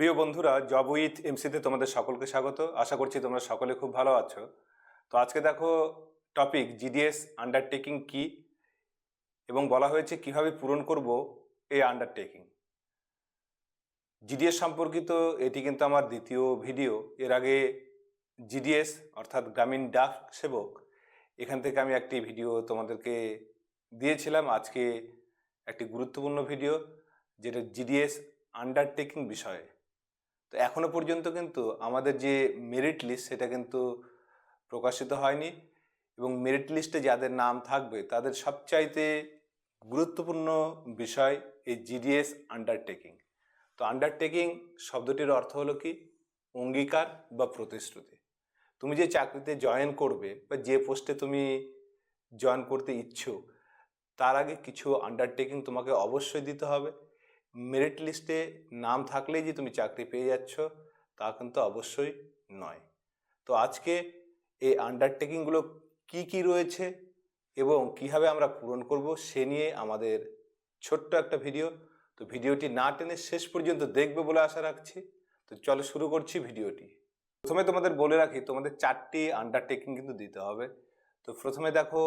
প্রিয় বন্ধুরা, job with এমসিতে তোমাদের সকলকে স্বাগত। আশা করছি তোমরা সকলে খুব ভালো আছো। তো আজকে দেখো টপিক জিডিএস আন্ডারটেকিং কি এবং বলা হয়েছে কিভাবে পূরণ করব এই আন্ডারটেকিং। জিডিএস সম্পর্কিত এটি কিন্তু আমার দ্বিতীয় ভিডিও। এর আগে জিডিএস অর্থাৎ গ্রামীণ ডাক সেবক, এখান থেকে আমি একটি ভিডিও তোমাদেরকে দিয়েছিলাম। আজকে একটি গুরুত্বপূর্ণ ভিডিও, যেটা জিডিএস আন্ডারটেকিং বিষয়ে। তো এখনো পর্যন্ত কিন্তু আমাদের যে মেরিট লিস্ট সেটা কিন্তু প্রকাশিত হয়নি, এবং মেরিট লিস্টে যাদের নাম থাকবে তাদের সবচাইতে গুরুত্বপূর্ণ বিষয় এই জিডিএস আন্ডারটেকিং। তো আন্ডারটেকিং শব্দটির অর্থ হলো কি? অঙ্গীকার বা প্রতিশ্রুতি। তুমি যে চাকরিতে জয়েন করবে বা যে পোস্টে তুমি জয়েন করতে ইচ্ছুক, তার আগে কিছু আন্ডারটেকিং তোমাকে অবশ্যই দিতে হবে। মেরিট লিস্টে নাম থাকলেই যে তুমি চাকরি পেয়ে যাচ্ছ তা কিন্তু অবশ্যই নয়। তো আজকে এই আন্ডারটেকিংগুলো কি কি রয়েছে এবং কিভাবে আমরা পূরণ করব সে নিয়ে আমাদের ছোট্ট একটা ভিডিও। তো ভিডিওটি না টেনে শেষ পর্যন্ত দেখবে বলে আশা রাখছি। তো চলো শুরু করছি ভিডিওটি। প্রথমে তোমাদের বলে রাখি, তোমাদের 4টি আন্ডারটেকিং কিন্তু দিতে হবে। তো প্রথমে দেখো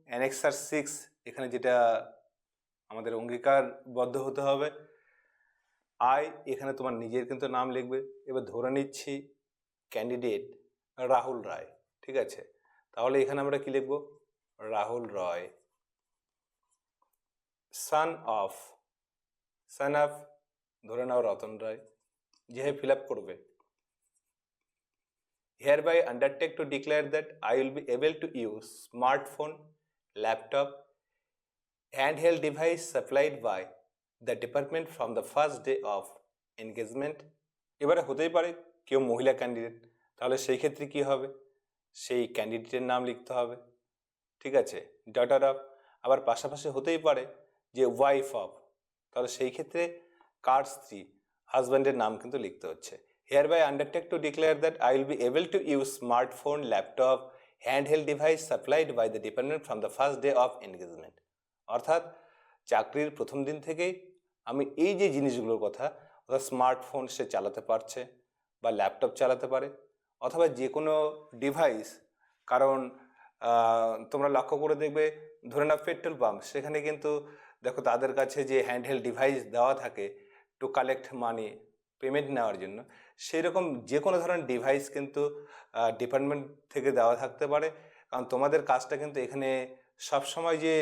অ্যানেক্সার 6, এখানে যেটা আমাদের অঙ্গীকারবদ্ধ হতে হবে। এখানে তোমার নিজের কিন্তু নাম লিখবে। এবার ধরে নিচ্ছি ক্যান্ডিডেট রাহুল রায়, ঠিক আছে? তাহলে এখানে আমরা কি লিখব? রাহুল রয়। সান অফ ধরে নাও রতন রায়, যেভাবে ফিল আপ করবে। Hereby undertake to declare that I will be able to use smartphone, laptop, handheld device supplied by the department from the first day of engagement. এবারে হতেই পারে কেউ মহিলা ক্যান্ডিডেট, তাহলে সেই ক্ষেত্রে কি হবে? সেই ক্যান্ডিডেটের নাম লিখতে হবে, ঠিক আছে? Daughter of. আবার পাশাপাশি হতেই পারে যে ওয়াইফ অফ, তাহলে সেই ক্ষেত্রে কার স্ত্রী, হাজব্যান্ডের নাম কিন্তু লিখতে হচ্ছে। Hereby undertake to declare that I will be able to use smartphone, laptop, handheld device supplied by the department from the first day of engagement. অর্থাৎ চাকরির প্রথম দিন থেকেই আমি এই যে জিনিসগুলোর কথা, অর্থাৎ স্মার্টফোন সে চালাতে পারছে বা ল্যাপটপ চালাতে পারে, অথবা যে কোনো ডিভাইস। কারণ তোমরা লক্ষ্য করে দেখবে, ধরে নাও পেট্রোল পাম্প, সেখানে কিন্তু দেখো তাদের কাছে যে হ্যান্ডহেল্ড ডিভাইস দেওয়া থাকে টু কালেক্ট মানি, পেমেন্ট নেওয়ার জন্য, সেই রকম যে কোনো ধরনের ডিভাইস কিন্তু ডিপার্টমেন্ট থেকে দেওয়া থাকতে পারে। কারণ তোমাদের কাজটা কিন্তু এখানে সবসময় যে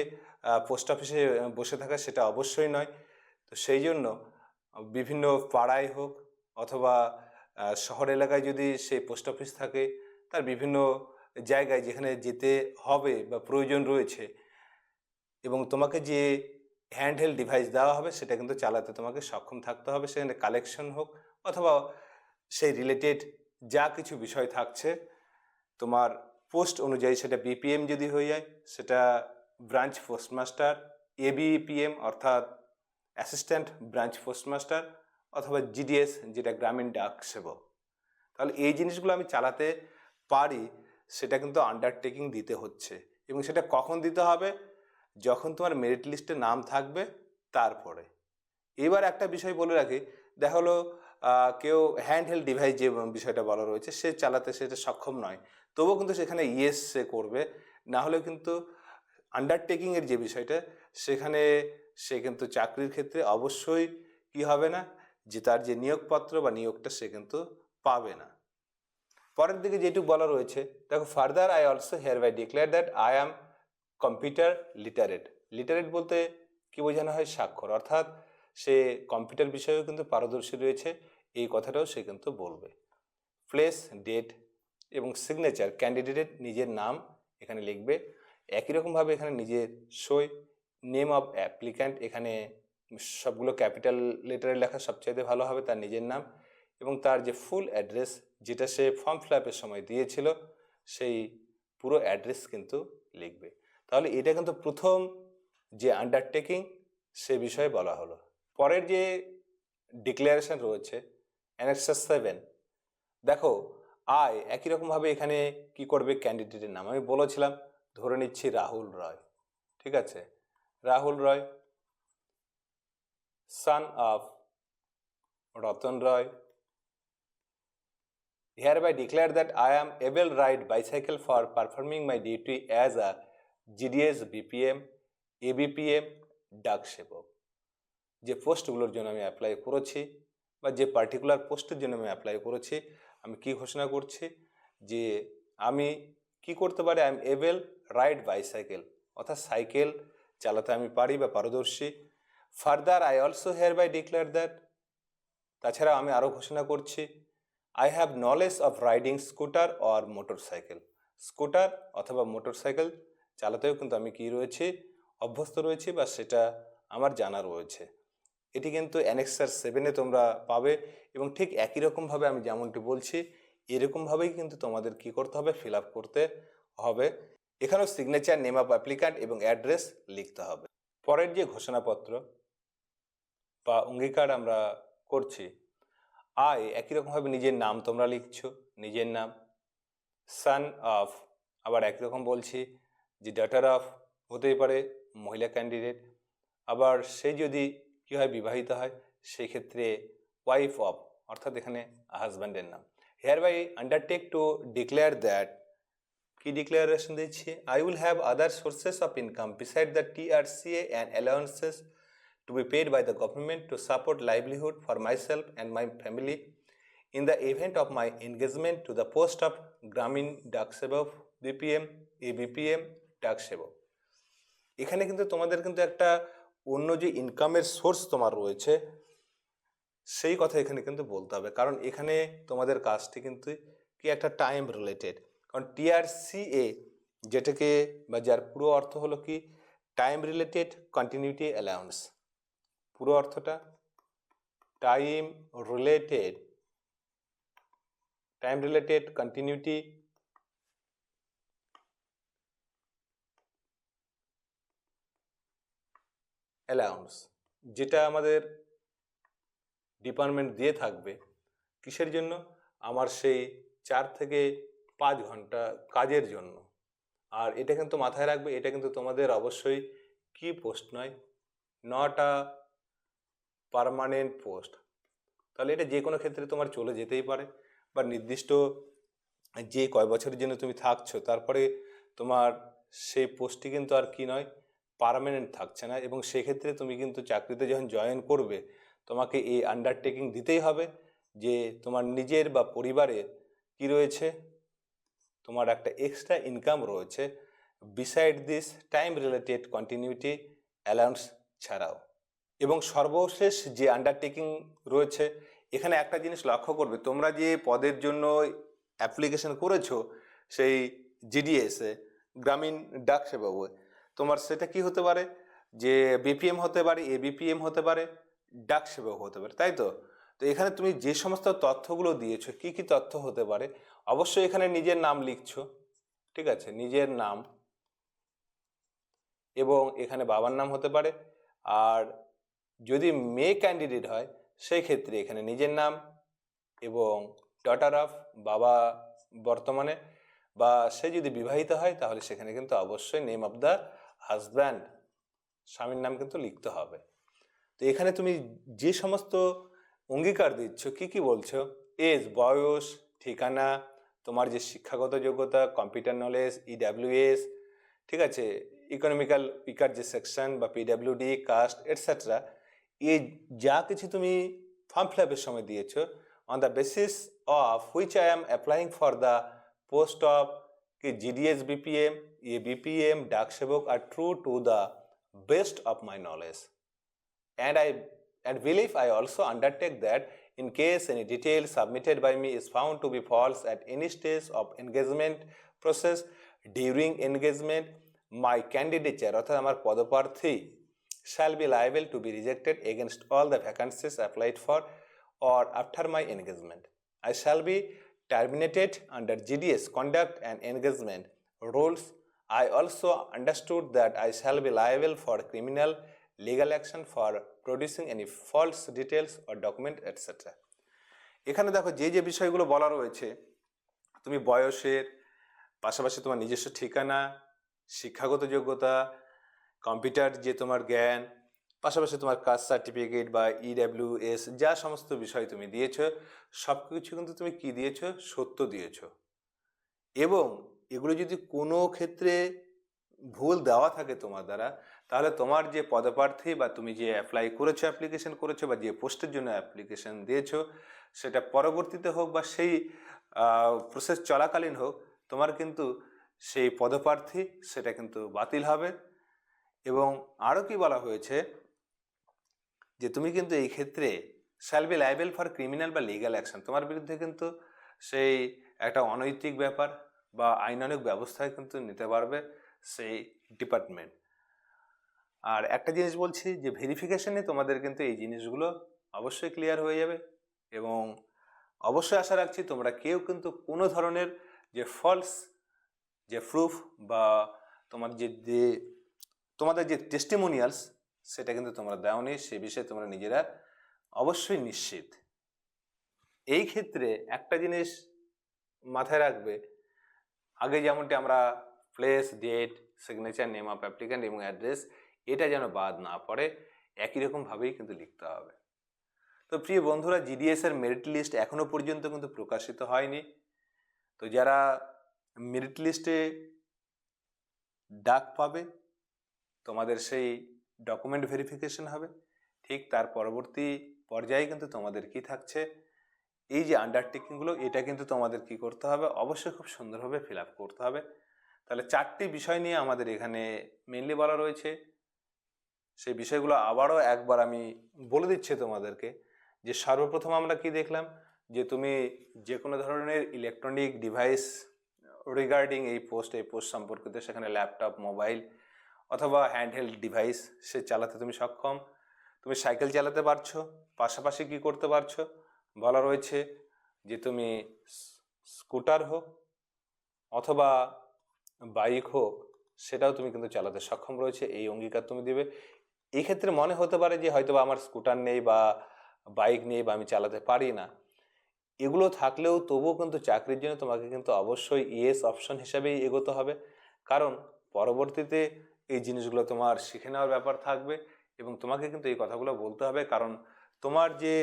পোস্ট অফিসে বসে থাকা সেটা অবশ্যই নয়। তো সেই জন্য বিভিন্ন পাড়ায় হোক অথবা শহর এলাকায় যদি সেই পোস্ট অফিস থাকে, তার বিভিন্ন জায়গায় যেখানে যেতে হবে বা প্রয়োজন রয়েছে, এবং তোমাকে যে হ্যান্ডহেল্ড ডিভাইস দেওয়া হবে সেটা কিন্তু চালাতে তোমাকে সক্ষম থাকতে হবে। সেখানে কালেকশন হোক অথবা সেই রিলেটেড যা কিছু বিষয় থাকছে, তোমার পোস্ট অনুযায়ী, সেটা বিপিএম যদি হয়ে যায় সেটা ব্রাঞ্চ পোস্টমাস্টার, এবিপিএম অর্থাৎ অ্যাসিস্ট্যান্ট ব্রাঞ্চ পোস্টমাস্টার, অথবা জিডিএস যেটা গ্রামীণ ডাক সেবক। তাহলে এই জিনিসগুলো আমি চালাতে পারি, সেটা কিন্তু আন্ডারটেকিং দিতে হচ্ছে। এবং সেটা কখন দিতে হবে? যখন তোমার মেরিট লিস্টে নাম থাকবে তারপরে। এবার একটা বিষয় বলে রাখি, দেখা হলো কেউ হ্যান্ডহেল্ড ডিভাইস যে বিষয়টা বলা রয়েছে সে চালাতে সেটা সক্ষম নয়, তবুও কিন্তু সেখানে ইয়েস সে করবে। না হলে কিন্তু আন্ডারটেকিংয়ের যে বিষয়টা, সেখানে সে কিন্তু চাকরির ক্ষেত্রে অবশ্যই কি হবে না, যে তার যে নিয়োগপত্র বা নিয়োগটা সে কিন্তু পাবে না। পরের দিকে যেটুকু বলা রয়েছে, দেখো, further I also hereby declare that I am computer literate. Literate বলতে কি বোঝানো হয়? স্বাক্ষর, অর্থাৎ সে কম্পিউটার বিষয়েও কিন্তু পারদর্শী রয়েছে, এই কথাটাও সে কিন্তু বলবে। প্লেস, ডেট এবং সিগনেচার, ক্যান্ডিডেটের নিজের নাম এখানে লিখবে। একই রকমভাবে এখানে নিজের সই, নেম অফ অ্যাপ্লিক্যান্ট, এখানে সবগুলো ক্যাপিটাল লেটারে লেখা সবচাইতে ভালো হবে, তার নিজের নাম, এবং তার যে ফুল অ্যাড্রেস যেটা সে ফর্ম ফিল আপের সময় দিয়েছিল সেই পুরো অ্যাড্রেস কিন্তু লিখবে। তাহলে এটা কিন্তু প্রথম যে আন্ডারটেকিং সে বিষয়ে বলা হলো। পরের যে ডিক্লারেশন রয়েছে অ্যানেক্সার 7, দেখো একই রকমভাবে এখানে কি করবে? ক্যান্ডিডেটের নাম আমি বলেছিলাম, ধরে নিচ্ছি রাহুল রয়, ঠিক আছে? Rahul Roy, son of Ratan Roy, hereby declare that I am able to ride bicycle for performing my duty as a GDS BPM, ABPM, Dak সেবক। যে পোস্টগুলোর জন্য আমি অ্যাপ্লাই করেছি বা যে পার্টিকুলার পোস্টের জন্য আমি অ্যাপ্লাই করেছি, আমি কি ঘোষণা করছি যে আমি কি করতে পারি, I am able ride bicycle, অর্থাৎ সাইকেল চালাতে আমি পারি বা পারদর্শী। Further I also hereby declare that, তাছাড়া আমি আরও ঘোষণা করছি, I have knowledge of riding scooter or motorcycle, scooter অথবা মোটর সাইকেল চালাতেও কিন্তু আমি কি রয়েছি, অভ্যস্ত রয়েছি বা সেটা আমার জানা রয়েছে। এটি কিন্তু অ্যানেক্সার 7-এ তোমরা পাবে এবং ঠিক একই রকমভাবে আমি যেমনটি বলছি এরকমভাবেই কিন্তু তোমাদের কি করতে হবে, ফিল আপ করতে হবে। এখানেও সিগনেচার, নেম অফ অ্যাপ্লিক্যান্ট এবং অ্যাড্রেস লিখতে হবে। পরের যে ঘোষণাপত্র বা অঙ্গীকার আমরা করছি, একই রকমভাবে নিজের নাম তোমরা লিখছো, নিজের নাম, সান অফ, আবার একই রকম বলছি যে ডটার অফ হতেই পারে মহিলা ক্যান্ডিডেট, আবার সে যদি কি হয়, বিবাহিত হয়, সেই ক্ষেত্রে ওয়াইফ অফ, অর্থাৎ এখানে হাজব্যান্ডের নাম। Hereby undertake to declare that, কি ডিক্লারেশন দিচ্ছি, I will have other sources of income beside the TRCA and allowances to be paid by the government to support livelihood for myself and my family in the event of my engagement to the post of Gramin Dak Sevak BPM, ABPM Dak Sevak। এখানে কিন্তু তোমাদের কিন্তু একটা অন্য যে ইনকামের source তোমার রয়েছে সেই কথা এখানে কিন্তু বলতে হবে, কারণ এখানে তোমাদের কাজটি কিন্তু কি একটা টাইম রিলেটেড। কারণ TRCA যেটাকে বা যার পুরো অর্থ হলো কি টাইম রিলেটেড কন্টিনিউটি অ্যালাউন্স, পুরো অর্থটা টাইম রিলেটেড কন্টিনিউটি অ্যালাউন্স, যেটা আমাদের ডিপার্টমেন্ট দিয়ে থাকবে কিসের জন্য, আমার সেই 4 থেকে 5 ঘন্টা কাজের জন্য। আর এটা কিন্তু মাথায় রাখবে, এটা কিন্তু তোমাদের অবশ্যই কি পোস্ট নয়, নট আ পার্মানেন্ট পোস্ট। তাহলে এটা যে কোনো ক্ষেত্রে তোমার চলে যেতেই পারে বা নির্দিষ্ট যে কয় বছরের জন্য তুমি থাকছো তারপরে তোমার সেই পোস্টটি কিন্তু আর কি নয়, পার্মানেন্ট থাকছে না। এবং সেক্ষেত্রে তুমি কিন্তু চাকরিতে যখন জয়েন করবে তোমাকে এই আন্ডারটেকিং দিতেই হবে যে তোমার নিজের বা পরিবারের কি রয়েছে, তোমার একটা এক্সট্রা ইনকাম রয়েছে beside this time related continuity allowance ছাড়াও। এবং সর্বশেষ যে আন্ডারটেকিং রয়েছে, এখানে একটা জিনিস লক্ষ্য করবে, তোমরা যে পদের জন্য অ্যাপ্লিকেশন করেছো সেই GDS-এ, গ্রামীণ ডাক সেবক, তোমার সেটা কি হতে পারে, যে BPM হতে পারে, ABPM হতে পারে, ডাক সেবক হতে পারে, তাই তো। তো এখানে তুমি যে সমস্ত তথ্যগুলো দিয়েছো, কি কি তথ্য হতে পারে, অবশ্যই এখানে নিজের নাম লিখছো, ঠিক আছে, নিজের নাম, এবং এখানে বাবার নাম হতে পারে। আর যদি মেয়ে ক্যান্ডিডেট হয় সেই ক্ষেত্রে এখানে নিজের নাম এবং ডটার অফ, বাবা বর্তমানে, বা সে যদি বিবাহিত হয় তাহলে সেখানে কিন্তু অবশ্যই নেম অফ দ্য হাজব্যান্ড, স্বামীর নাম কিন্তু লিখতে হবে। তো এখানে তুমি যে সমস্ত অঙ্গীকার দিচ্ছ, কি কি বলছো, এজ, বয়স, ঠিকানা, তোমার যে শিক্ষাগত যোগ্যতা, কম্পিউটার নলেজ, EWS, ঠিক আছে, ইকোনমিক্যাল উইকার যে সেকশন বা PWD, কাস্ট এটসেট্রা, এই যা কিছু তুমি ফর্ম ফিল আপের সময় দিয়েছো, on the basis of which I am applying for the post of GDS BPM, ABPM, Dak Sevak আর true to the best of my knowledge, and believe I also undertake that in case any detail submitted by me is found to be false at any stage of engagement process, during engagement my candidature অর্থাৎ আমার পদপ্রার্থী shall be liable to be rejected against all the vacancies applied for or after my engagement. I shall be terminated under GDS conduct and engagement rules. I also understood that I shall be liable for criminal legal action for producing any false details or document etc. এখানে দেখো যে যে বিষয়গুলো বলা রয়েছে, তুমি বয়সের পাশাপাশি তোমার নিজস্ব ঠিকানা, শিক্ষাগত যোগ্যতা, কম্পিউটার যে তোমার জ্ঞান, পাশাপাশি তোমার কাস্ট সার্টিফিকেট বা ইডাব্লিউএস যা সমস্ত বিষয় তুমি দিয়েছো সব কিছু কিন্তু তুমি কি দিয়েছো, সত্য দিয়েছো। এবং এগুলো যদি কোনো ক্ষেত্রে ভুল দেওয়া থাকে তোমার দ্বারা, তাহলে তোমার যে পদপ্রার্থী বা তুমি যে অ্যাপ্লাই করেছো, অ্যাপ্লিকেশন করেছো বা যে পোস্টের জন্য অ্যাপ্লিকেশন দিয়েছো, সেটা পরবর্তীতে হোক বা সেই প্রসেস চলাকালীন হোক, তোমার কিন্তু সেই পদপ্রার্থী সেটা কিন্তু বাতিল হবে। এবং আরও কি বলা হয়েছে যে তুমি কিন্তু এই ক্ষেত্রে shall be liable for criminal বা লিগ্যাল অ্যাকশন, তোমার বিরুদ্ধে কিন্তু সেই একটা অনৈতিক ব্যাপার বা আইনানুগ ব্যবস্থায় কিন্তু নিতে পারবে সেই ডিপার্টমেন্ট। আর একটা জিনিস বলছি যে ভেরিফিকেশনে তোমাদের কিন্তু এই জিনিসগুলো অবশ্যই ক্লিয়ার হয়ে যাবে। এবং অবশ্যই আশা রাখছি তোমরা কেউ কিন্তু কোনো ধরনের যে ফলস যে প্রুফ বা তোমাদের যে টেস্টিমোনিয়ালস সেটা কিন্তু তোমরা দাওনি, সে বিষয়ে তোমরা নিজেরা অবশ্যই নিশ্চিত। এই ক্ষেত্রে একটা জিনিস মাথায় রাখবে, আগে যেমনটি আমরা place, date, signature, name of applicant এবং অ্যাড্রেস, এটা যেন বাদ না পড়ে, একই রকমভাবেই কিন্তু লিখতে হবে। তো প্রিয় বন্ধুরা, জিডিএস এর মেরিট লিস্ট এখনও পর্যন্ত কিন্তু প্রকাশিত হয়নি। তো যারা মেরিট লিস্টে ডাক পাবে, তোমাদের সেই ডকুমেন্ট ভেরিফিকেশন হবে। ঠিক তার পরবর্তী পর্যায়ে কিন্তু তোমাদের কি থাকছে, এই যে আন্ডারটেকিংগুলো, এটা কিন্তু তোমাদের কি করতে হবে, অবশ্যই খুব সুন্দরভাবে ফিল আপ করতে হবে। তাহলে 4টি বিষয় নিয়ে আমাদের এখানে মেনলি বলা রয়েছে। সেই বিষয়গুলো আবারও একবার আমি বলে দিচ্ছি তোমাদেরকে, যে সর্বপ্রথম আমরা কি দেখলাম, যে তুমি যে কোনো ধরনের ইলেকট্রনিক ডিভাইস রিগার্ডিং এই পোস্ট সম্পর্কিত, সেখানে ল্যাপটপ, মোবাইল অথবা হ্যান্ডহেল্ড ডিভাইস সে চালাতে তুমি সক্ষম। তুমি সাইকেল চালাতে পারছো, পাশাপাশি কি করতে পারছো বলা রয়েছে যে তুমি স্কুটার হোক অথবা বাইক হোক, সেটাও তুমি কিন্তু চালাতে সক্ষম রয়েছে, এই অঙ্গীকার তুমি দেবে। এই ক্ষেত্রে মনে হতে পারে যে হয়তো আমার স্কুটার নেই বা বাইক নেই বা আমি চালাতে পারি না, এগুলো থাকলেও তবুও কিন্তু চাকরির জন্য তোমাকে কিন্তু অবশ্যই ইয়েস অপশন হিসাবেই এগোতে হবে। কারণ পরবর্তীতে এই জিনিসগুলো তোমার শিখে নেওয়ার ব্যাপার থাকবে এবং তোমাকে কিন্তু এই কথাগুলো বলতে হবে। কারণ তোমার যে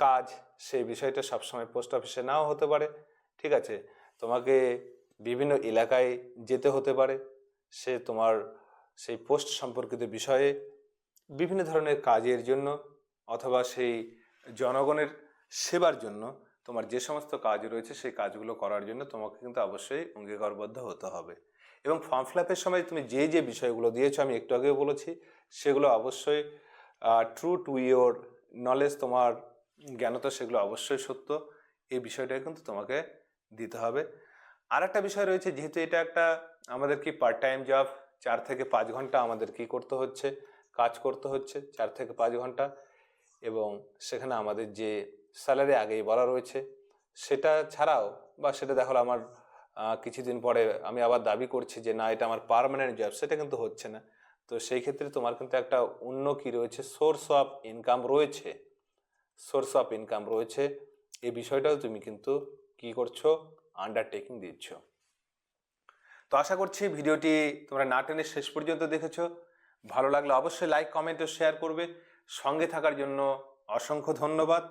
কাজ, সেই বিষয়টা সবসময় পোস্ট অফিসে নাও হতে পারে, ঠিক আছে, তোমাকে বিভিন্ন এলাকায় যেতে হতে পারে, সে তোমার সেই পোস্ট সম্পর্কিত বিষয়ে বিভিন্ন ধরনের কাজের জন্য অথবা সেই জনগণের সেবার জন্য তোমার যে সমস্ত কাজ রয়েছে সেই কাজগুলো করার জন্য তোমাকে কিন্তু অবশ্যই অঙ্গীকারবদ্ধ হতে হবে। এবং ফর্ম ফিল আপের সময় তুমি যে যে বিষয়গুলো দিয়েছো, আমি একটু আগেও বলেছি, সেগুলো অবশ্যই ট্রু টু ইয়োর নলেজ, তোমার জ্ঞানতা সেগুলো অবশ্যই সত্য, এই বিষয়টা কিন্তু তোমাকে দিতে হবে। আর একটা বিষয় রয়েছে, যেহেতু এটা একটা আমাদের কি পার্ট টাইম জব, 4 থেকে 5 ঘন্টা আমাদের কি করতে হচ্ছে, কাজ করতে হচ্ছে 4 থেকে 5 ঘন্টা। এবং সেখানে আমাদের যে স্যালারি আগেই বলা রয়েছে, সেটা ছাড়াও বা সেটা দেখো আমার কিছুদিন পরে আমি আবার দাবি করছি যে না এটা আমার পার্মানেন্ট জব, সেটা কিন্তু হচ্ছে না। তো সেই ক্ষেত্রে তোমার কিন্তু একটা অন্য কি রয়েছে, সোর্স অফ ইনকাম রয়েছে, এই বিষয়টাও তুমি কিন্তু কি করছো, আন্ডারটেকিং দিচ্ছ। তো আশা করছি ভিডিওটি তোমরা না টেনে শেষ পর্যন্ত দেখেছো। ভালো লাগলে অবশ্যই লাইক, কমেন্ট ও শেয়ার করবে। সঙ্গে থাকার জন্য অসংখ্য ধন্যবাদ।